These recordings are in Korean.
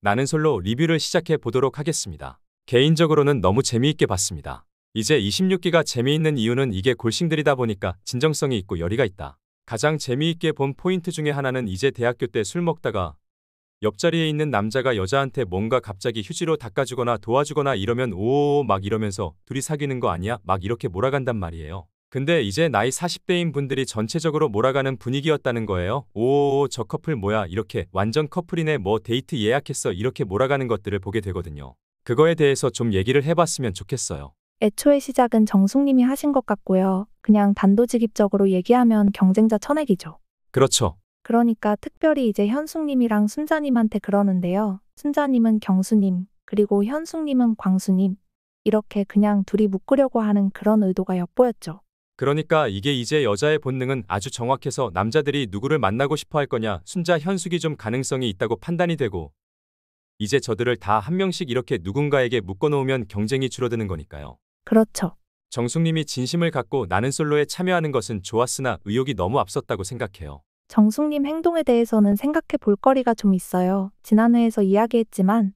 나는 솔로 리뷰를 시작해 보도록 하겠습니다. 개인적으로는 너무 재미있게 봤습니다. 이제 26기가 재미있는 이유는 이게 골싱들이다 보니까 진정성이 있고 열의가 있다. 가장 재미있게 본 포인트 중에 하나는 이제 대학교 때 술 먹다가 옆자리에 있는 남자가 여자한테 뭔가 갑자기 휴지로 닦아주거나 도와주거나 이러면 오오오 막 이러면서 둘이 사귀는 거 아니야? 막 이렇게 몰아간단 말이에요. 근데 이제 나이 40대인 분들이 전체적으로 몰아가는 분위기였다는 거예요. 오오오 저 커플 뭐야 이렇게 완전 커플이네 뭐 데이트 예약했어 이렇게 몰아가는 것들을 보게 되거든요. 그거에 대해서 좀 얘기를 해봤으면 좋겠어요. 애초에 시작은 정숙님이 하신 것 같고요. 그냥 단도직입적으로 얘기하면 경쟁자 쳐내기죠. 그렇죠. 그러니까 특별히 이제 현숙님이랑 순자님한테 그러는데요. 순자님은 경수님, 그리고 현숙님은 광수님. 이렇게 그냥 둘이 묶으려고 하는 그런 의도가 엿보였죠. 그러니까 이게 이제 여자의 본능은 아주 정확해서 남자들이 누구를 만나고 싶어 할 거냐 순자 현숙이 좀 가능성이 있다고 판단이 되고 이제 저들을 다 한 명씩 이렇게 누군가에게 묶어놓으면 경쟁이 줄어드는 거니까요. 그렇죠. 정숙님이 진심을 갖고 나는 솔로에 참여하는 것은 좋았으나 의욕이 너무 앞섰다고 생각해요. 정숙님 행동에 대해서는 생각해 볼 거리가 좀 있어요. 지난 회에서 이야기했지만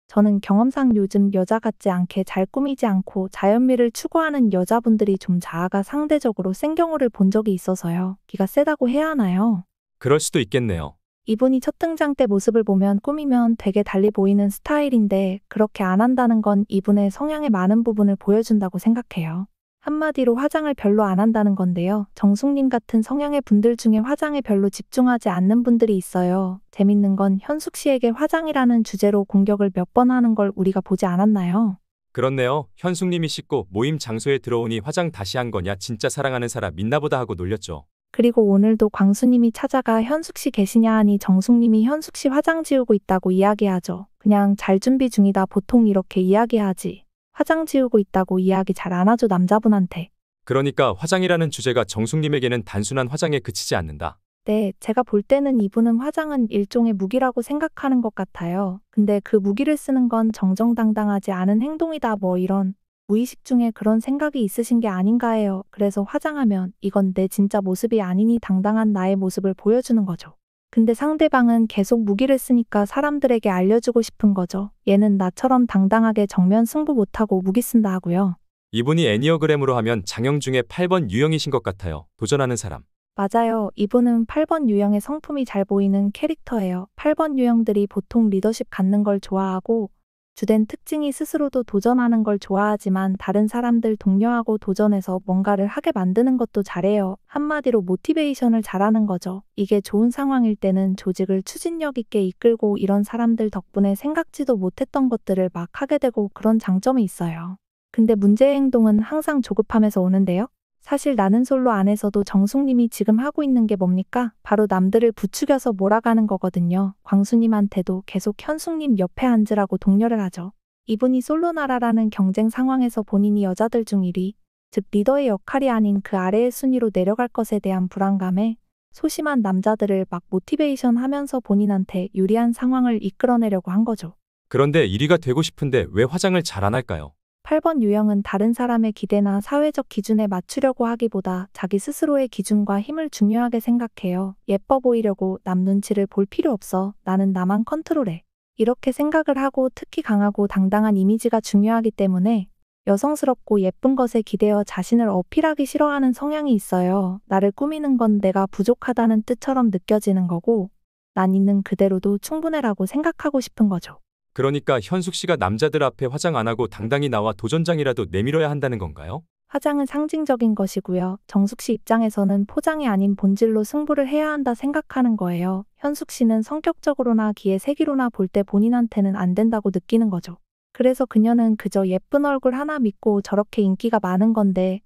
저는 경험상 요즘 여자 같지 않게 잘 꾸미지 않고 자연미를 추구하는 여자분들이 좀 자아가 상대적으로 센 경우를 본 적이 있어서요. 기가 세다고 해야 하나요? 그럴 수도 있겠네요. 이분이 첫 등장 때 모습을 보면 꾸미면 되게 달리 보이는 스타일인데 그렇게 안 한다는 건 이분의 성향의 많은 부분을 보여준다고 생각해요. 한마디로 화장을 별로 안 한다는 건데요. 정숙님 같은 성향의 분들 중에 화장에 별로 집중하지 않는 분들이 있어요. 재밌는 건 현숙 씨에게 화장이라는 주제로 공격을 몇 번 하는 걸 우리가 보지 않았나요? 그렇네요. 현숙님이 씻고 모임 장소에 들어오니 화장 다시 한 거냐 진짜 사랑하는 사람 있나보다 하고 놀렸죠. 그리고 오늘도 광수님이 찾아가 현숙 씨 계시냐 하니 정숙님이 현숙 씨 화장 지우고 있다고 이야기하죠. 그냥 잘 준비 중이다 보통 이렇게 이야기하지. 화장 지우고 있다고 이야기 잘 안 하죠 남자분한테. 그러니까 화장이라는 주제가 정숙님에게는 단순한 화장에 그치지 않는다. 네, 제가 볼 때는 이분은 화장은 일종의 무기라고 생각하는 것 같아요. 근데 그 무기를 쓰는 건 정정당당하지 않은 행동이다 뭐 이런 무의식 중에 그런 생각이 있으신 게 아닌가 해요. 그래서 화장하면 이건 내 진짜 모습이 아니니 당당한 나의 모습을 보여주는 거죠. 근데 상대방은 계속 무기를 쓰니까 사람들에게 알려주고 싶은 거죠. 얘는 나처럼 당당하게 정면 승부 못하고 무기 쓴다 하고요. 이분이 애니어그램으로 하면 장형 중에 8번 유형이신 것 같아요. 도전하는 사람. 맞아요. 이분은 8번 유형의 성품이 잘 보이는 캐릭터예요. 8번 유형들이 보통 리더십 갖는 걸 좋아하고 주된 특징이 스스로도 도전하는 걸 좋아하지만 다른 사람들 독려하고 도전해서 뭔가를 하게 만드는 것도 잘해요. 한마디로 모티베이션을 잘하는 거죠. 이게 좋은 상황일 때는 조직을 추진력 있게 이끌고 이런 사람들 덕분에 생각지도 못했던 것들을 막 하게 되고 그런 장점이 있어요. 근데 문제의 행동은 항상 조급함에서 오는데요. 사실 나는 솔로 안에서도 정숙님이 지금 하고 있는 게 뭡니까? 바로 남들을 부추겨서 몰아가는 거거든요. 광수님한테도 계속 현숙님 옆에 앉으라고 독려를 하죠. 이분이 솔로나라라는 경쟁 상황에서 본인이 여자들 중 1위, 즉 리더의 역할이 아닌 그 아래의 순위로 내려갈 것에 대한 불안감에 소심한 남자들을 막 모티베이션 하면서 본인한테 유리한 상황을 이끌어내려고 한 거죠. 그런데 1위가 되고 싶은데 왜 화장을 잘 안 할까요? 8번 유형은 다른 사람의 기대나 사회적 기준에 맞추려고 하기보다 자기 스스로의 기준과 힘을 중요하게 생각해요. 예뻐 보이려고 남 눈치를 볼 필요 없어. 나는 나만 컨트롤해. 이렇게 생각을 하고 특히 강하고 당당한 이미지가 중요하기 때문에 여성스럽고 예쁜 것에 기대어 자신을 어필하기 싫어하는 성향이 있어요. 나를 꾸미는 건 내가 부족하다는 뜻처럼 느껴지는 거고 난 있는 그대로도 충분해라고 생각하고 싶은 거죠. 그러니까 현숙 씨가 남자들 앞에 화장 안 하고 당당히 나와 도전장이라도 내밀어야 한다는 건가요? 화장은 상징적인 것이고요. 정숙 씨 입장에서는 포장이 아닌 본질로 승부를 해야 한다 생각하는 거예요. 현숙 씨는 성격적으로나 기회세기로나 볼 때 본인한테는 안 된다고 느끼는 거죠. 그래서 그녀는 그저 예쁜 얼굴 하나 믿고 저렇게 인기가 많은 건데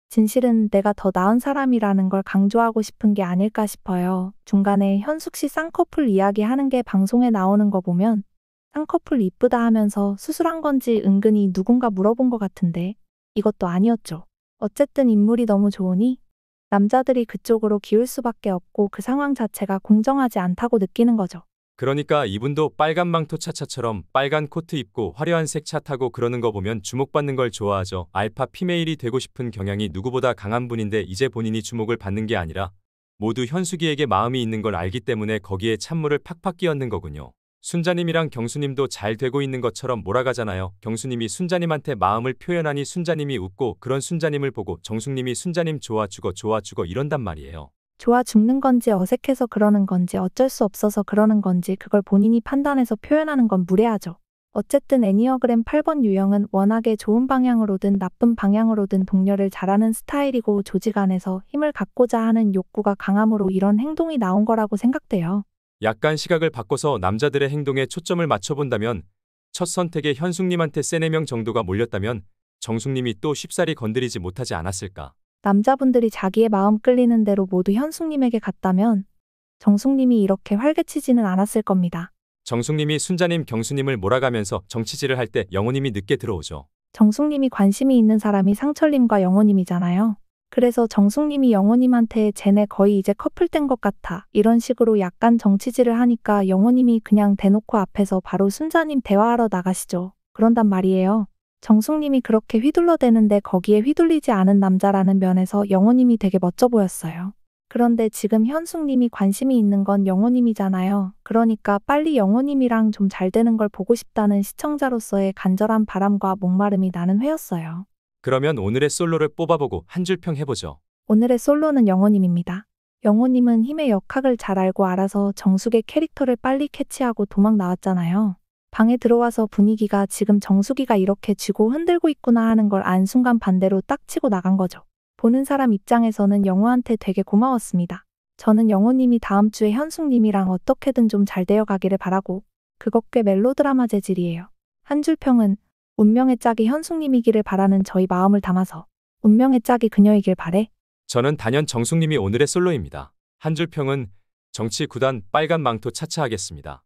진실은 내가 더 나은 사람이라는 걸 강조하고 싶은 게 아닐까 싶어요. 중간에 현숙 씨 쌍꺼풀 이야기하는 게 방송에 나오는 거 보면 쌍꺼풀 이쁘다 하면서 수술한 건지 은근히 누군가 물어본 것 같은데 이것도 아니었죠. 어쨌든 인물이 너무 좋으니 남자들이 그쪽으로 기울 수밖에 없고 그 상황 자체가 공정하지 않다고 느끼는 거죠. 그러니까 이분도 빨간 망토 차차처럼 빨간 코트 입고 화려한 색 차 타고 그러는 거 보면 주목받는 걸 좋아하죠. 알파 피메일이 되고 싶은 경향이 누구보다 강한 분인데 이제 본인이 주목을 받는 게 아니라 모두 현숙이에게 마음이 있는 걸 알기 때문에 거기에 찬물을 팍팍 끼얹는 거군요. 순자님이랑 경수님도 잘 되고 있는 것처럼 몰아가잖아요. 경수님이 순자님한테 마음을 표현하니 순자님이 웃고 그런 순자님을 보고 정숙님이 순자님 좋아 죽어 이런단 말이에요. 좋아 죽는 건지 어색해서 그러는 건지 어쩔 수 없어서 그러는 건지 그걸 본인이 판단해서 표현하는 건 무례하죠. 어쨌든 애니어그램 8번 유형은 워낙에 좋은 방향으로든 나쁜 방향으로든 독려를 잘하는 스타일이고 조직 안에서 힘을 갖고자 하는 욕구가 강함으로 이런 행동이 나온 거라고 생각돼요. 약간 시각을 바꿔서 남자들의 행동에 초점을 맞춰본다면 첫 선택에 현숙님한테 세네 명 정도가 몰렸다면 정숙님이 또 쉽사리 건드리지 못하지 않았을까. 남자분들이 자기의 마음 끌리는 대로 모두 현숙님에게 갔다면 정숙님이 이렇게 활개치지는 않았을 겁니다. 정숙님이 순자님 경수님을 몰아가면서 정치질을 할 때 영호님이 늦게 들어오죠. 정숙님이 관심이 있는 사람이 상철님과 영호님이잖아요. 그래서 정숙님이 영호님한테 쟤네 거의 이제 커플 된 것 같아 이런 식으로 약간 정치질을 하니까 영호님이 그냥 대놓고 앞에서 바로 순자님 대화하러 나가시죠. 그런단 말이에요. 정숙님이 그렇게 휘둘러대는데 거기에 휘둘리지 않은 남자라는 면에서 영호님이 되게 멋져 보였어요. 그런데 지금 현숙님이 관심이 있는 건 영호님이잖아요. 그러니까 빨리 영호님이랑 좀 잘 되는 걸 보고 싶다는 시청자로서의 간절한 바람과 목마름이 나는 회였어요. 그러면 오늘의 솔로를 뽑아보고 한 줄 평 해보죠. 오늘의 솔로는 영호님입니다. 영호님은 힘의 역학을 잘 알아서 정숙의 캐릭터를 빨리 캐치하고 도망 나왔잖아요. 방에 들어와서 분위기가 지금 정숙이가 이렇게 쥐고 흔들고 있구나 하는 걸 안 순간 반대로 딱 치고 나간 거죠. 보는 사람 입장에서는 영호한테 되게 고마웠습니다. 저는 영호님이 다음 주에 현숙님이랑 어떻게든 좀 잘 되어 가기를 바라고 그것 꽤 멜로드라마 재질이에요. 한 줄 평은 운명의 짝이 현숙님이기를 바라는 저희 마음을 담아서 운명의 짝이 그녀이길 바래. 저는 단연 정숙님이 오늘의 솔로입니다. 한 줄 평은 정치 구단 빨간 망토 차차하겠습니다.